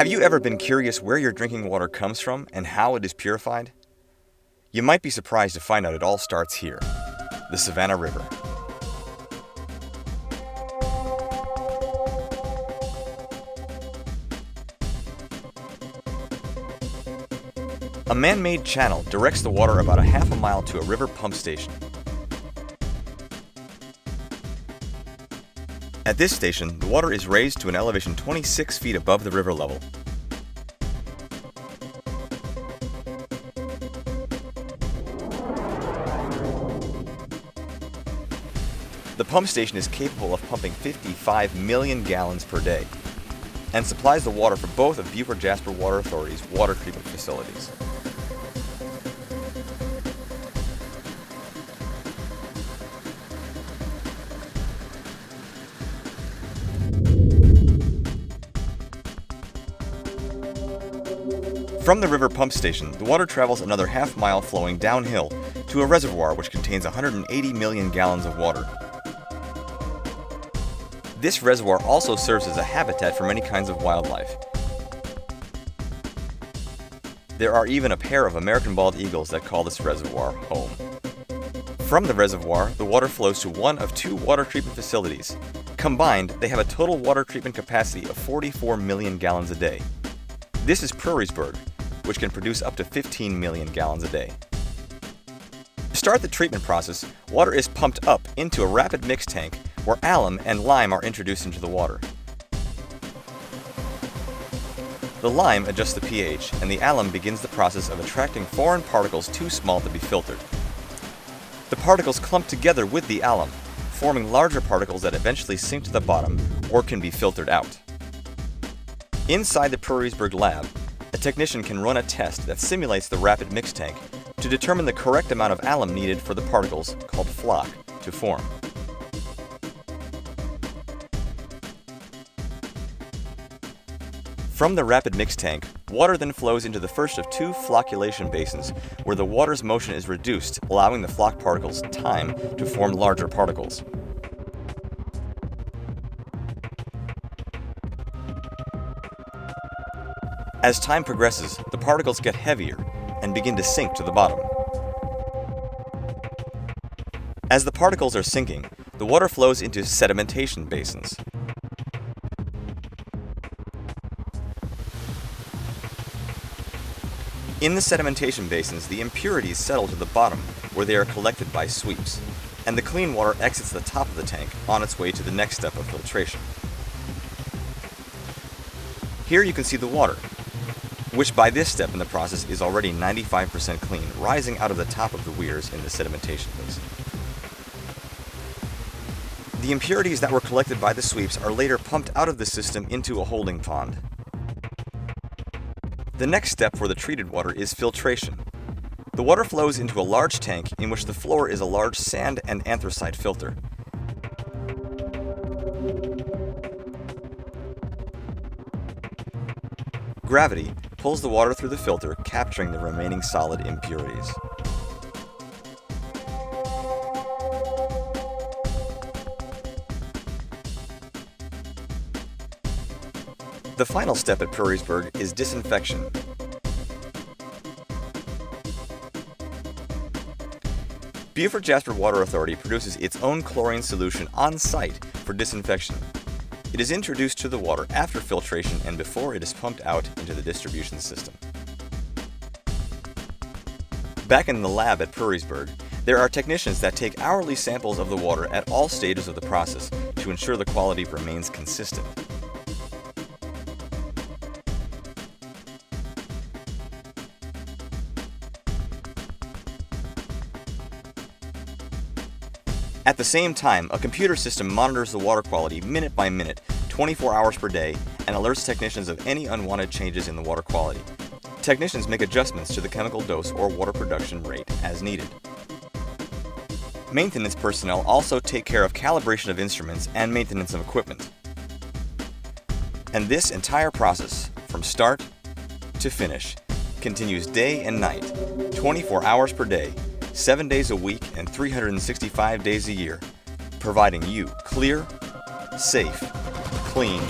Have you ever been curious where your drinking water comes from and how it is purified? You might be surprised to find out it all starts here, the Savannah River. A man-made channel directs the water about a half a mile to a river pump station. At this station, the water is raised to an elevation 26 feet above the river level. The pump station is capable of pumping 55 million gallons per day and supplies the water for both of Beaufort-Jasper Water Authority's water treatment facilities. From the river pump station, the water travels another half mile flowing downhill to a reservoir which contains 180 million gallons of water. This reservoir also serves as a habitat for many kinds of wildlife. There are even a pair of American bald eagles that call this reservoir home. From the reservoir, the water flows to one of two water treatment facilities. Combined, they have a total water treatment capacity of 44 million gallons a day. This is Prairiesburg, which can produce up to 15 million gallons a day. To start the treatment process, water is pumped up into a rapid mix tank where alum and lime are introduced into the water. The lime adjusts the pH, and the alum begins the process of attracting foreign particles too small to be filtered. The particles clump together with the alum, forming larger particles that eventually sink to the bottom or can be filtered out. Inside the Prairiesburg lab, a technician can run a test that simulates the rapid mix tank to determine the correct amount of alum needed for the particles, called floc, to form. From the rapid mix tank, water then flows into the first of two flocculation basins where the water's motion is reduced, allowing the floc particles time to form larger particles. As time progresses, the particles get heavier and begin to sink to the bottom. As the particles are sinking, the water flows into sedimentation basins. In the sedimentation basins, the impurities settle to the bottom where they are collected by sweeps, and the clean water exits the top of the tank on its way to the next step of filtration. Here you can see the water, which by this step in the process is already 95% clean, rising out of the top of the weirs in the sedimentation basin. The impurities that were collected by the sweeps are later pumped out of the system into a holding pond. The next step for the treated water is filtration. The water flows into a large tank in which the floor is a large sand and anthracite filter. Gravity pulls the water through the filter, capturing the remaining solid impurities. The final step at Prairiesburg is disinfection. Beaufort-Jasper Water Authority produces its own chlorine solution on site for disinfection. It is introduced to the water after filtration and before it is pumped out into the distribution system. Back in the lab at Prairiesburg, there are technicians that take hourly samples of the water at all stages of the process to ensure the quality remains consistent. At the same time, a computer system monitors the water quality minute by minute, 24 hours per day, and alerts technicians of any unwanted changes in the water quality. Technicians make adjustments to the chemical dose or water production rate as needed. Maintenance personnel also take care of calibration of instruments and maintenance of equipment. And this entire process, from start to finish, continues day and night, 24 hours per day, 7 days a week and 365 days a year, providing you clear, safe, clean